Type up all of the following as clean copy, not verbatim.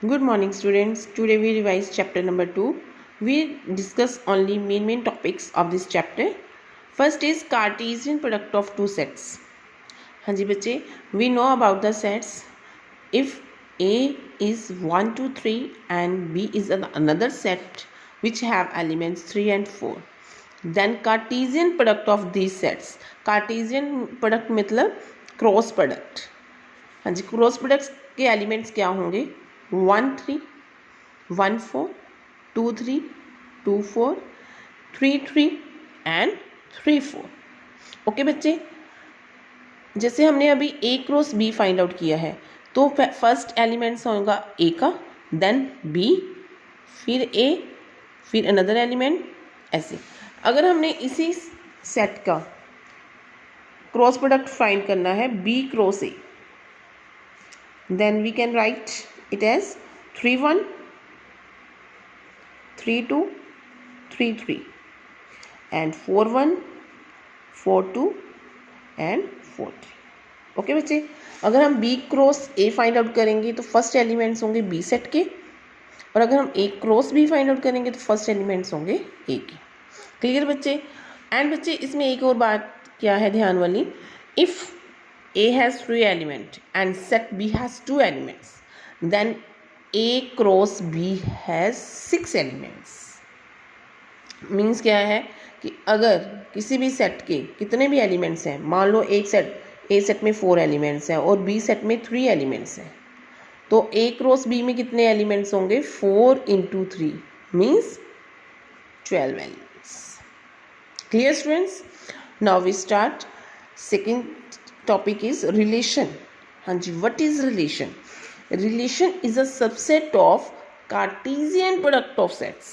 Good morning, students. Today we revise chapter number 2. We discuss only main topics of this chapter. First is Cartesian product of two sets. हाँ जी बच्चे, we know about the sets. If A is 1, 2, 3 and B is another set which have elements 3 and 4, then Cartesian product of these sets. Cartesian product मतलब cross product. हाँ जी, cross products के elements क्या होंगे? 1 3, 1 4, 2 3, 2 4, 3 3 and 3 4. Okay बच्चे, जैसे हमने अभी A cross B find out किया है, तो फर्स्ट एलिमेंट्स होगा A का, देन B, फिर A, फिर अनदर एलिमेंट, ऐसे. अगर हमने इसी सेट का क्रॉस प्रोडक्ट फाइंड करना है B cross A, then we can write it as 3 1, 3 2, 3 3 and 4 1, 4 2 and 4 3. Okay बच्चे, अगर हम B cross A find out करेंगे तो फर्स्ट एलिमेंट्स होंगे B सेट के, और अगर हम A cross B find out करेंगे तो फर्स्ट एलिमेंट्स होंगे A के. क्लियर बच्चे? एंड बच्चे इसमें एक और बात क्या है ध्यान वाली, if A has 3 elements and set B has 2 elements, then A cross B has 6 elements. Means क्या है कि अगर किसी भी सेट के कितने भी एलिमेंट्स हैं, मान लो एक सेट A सेट में 4 एलिमेंट्स हैं और B सेट में 3 एलिमेंट्स हैं, तो A क्रॉस B में कितने एलिमेंट्स होंगे? 4 into 3 means 12 elements. Clear students? Now we start. Second topic is relation. हाँ जी, what is relation? Relation is a subset of Cartesian product of sets.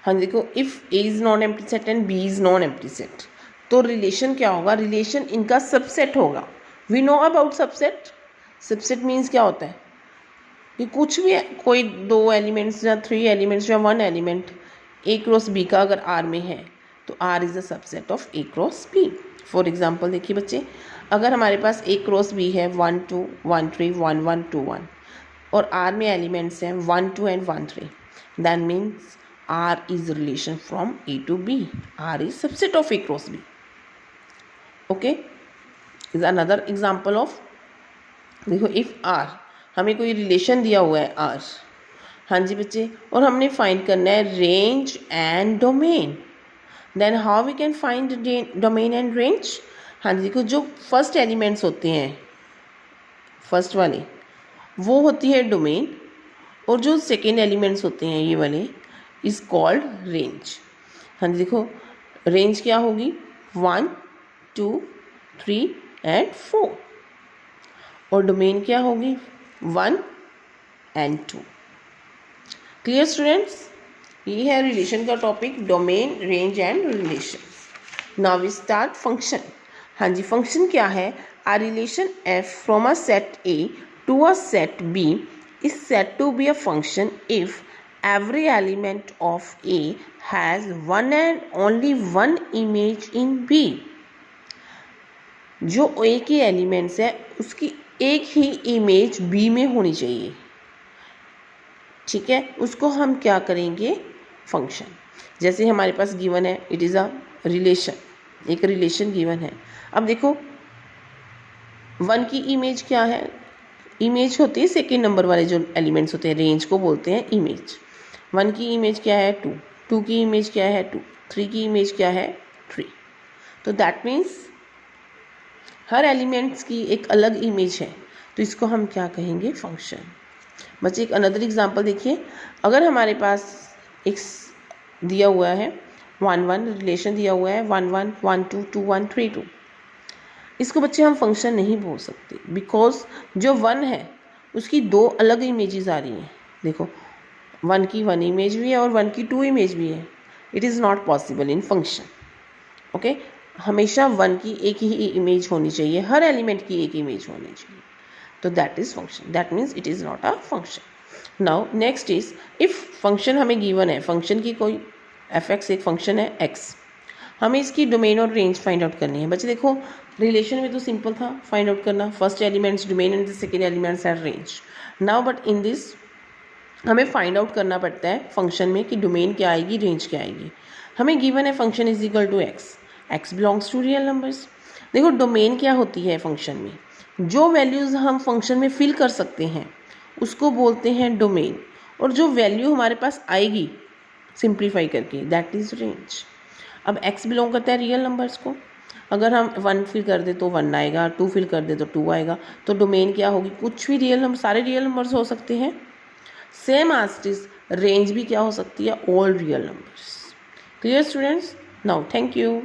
हाँ देखो, if A is non-empty set and B is non-empty set, तो relation क्या होगा? relation इनका subset होगा. We know about subset. subset means क्या होता है कि कुछ भी कोई 2 एलिमेंट्स या 3 एलिमेंट्स या 1 एलिमेंट A क्रॉस B का अगर R में है तो R is a subset of A cross B. For example देखिए बच्चे, अगर हमारे पास A क्रॉस B है 1 2 1 3 1 1 2 1 और R में एलिमेंट्स हैं 1 2 and 1 3, that means R is relation from A to B. R is subset of A cross B. Okay, is another example of, देखो if R, हमें कोई रिलेशन दिया हुआ है R, हाँ जी बच्चे, और हमने फाइंड करना है range and domain. Then how we can find domain and range? हाँ जी देखो, जो फर्स्ट एलिमेंट्स होते हैं फर्स्ट वाले वो होती है डोमेन, और जो सेकेंड एलिमेंट्स होते हैं ये वाले इज कॉल्ड रेंज. हाँ जी देखो, रेंज क्या होगी? 1 2 3 एंड 4, और डोमेन क्या होगी? 1 एंड 2. Clear students? ये है रिलेशन का topic, domain, range and relation. Now we start function. हाँ जी, फंक्शन क्या है? A relation f from a set A to a set B is set to be a function if every element of A has one and only one image in B. जो A के elements है उसकी एक ही image B में होनी चाहिए. ठीक है, उसको हम क्या करेंगे? फंक्शन. जैसे हमारे पास गिवन है, इट इज़ अ रिलेशन, एक रिलेशन गिवन है. अब देखो 1 की इमेज क्या है? इमेज होती है सेकेंड नंबर वाले जो एलिमेंट्स होते हैं, रेंज को बोलते हैं इमेज. 1 की इमेज क्या है? 2. 2 की इमेज क्या है? 2. 3 की इमेज क्या है? 3. तो दैट मीन्स हर एलिमेंट्स की एक अलग इमेज है, तो इसको हम क्या कहेंगे? फंक्शन. बच्चे एक अनदर एग्जांपल देखिए, अगर हमारे पास एक दिया हुआ है 1 1, रिलेशन दिया हुआ है 1 1 1 2 2 1 3 2, इसको बच्चे हम फंक्शन नहीं बोल सकते, बिकॉज जो 1 है उसकी 2 अलग इमेजेस आ रही हैं. देखो 1 की 1 इमेज भी है और 1 की 2 इमेज भी है. It is not possible in function. Okay, हमेशा 1 की एक ही इमेज होनी चाहिए, हर एलिमेंट की एक इमेज होनी चाहिए, तो that is function. That means it is not a function. Now next is, if function हमें गिवन है, फंक्शन की कोई f(x) एक फंक्शन है x, हमें इसकी डोमेन और रेंज फाइंड आउट करनी है. बच्चे देखो रिलेशन में तो सिंपल था फाइंड आउट करना, first elements domain and the second elements are range. Now but in this हमें फाइंड आउट करना पड़ता है फंक्शन में कि डोमेन क्या आएगी, रेंज क्या आएगी। हमें गिवन है function is equal to X belongs to real numbers. देखो डोमेन क्या होती है फंक्शन में, जो वैल्यूज़ हम फंक्शन में फिल कर सकते हैं उसको बोलते हैं डोमेन, और जो वैल्यू हमारे पास आएगी सिंप्लीफाई करके दैट इज़ रेंज। अब x बिलोंग करता है रियल नंबर्स को, अगर हम 1 फिल कर दे तो 1 आएगा, 2 फिल कर दे तो 2 आएगा, तो डोमेन क्या होगी, कुछ भी रियल नंबर, सारे रियल नंबर्स हो सकते हैं। सेम एज इज रेंज भी क्या हो सकती है, all real numbers. Clear students? Now thank you.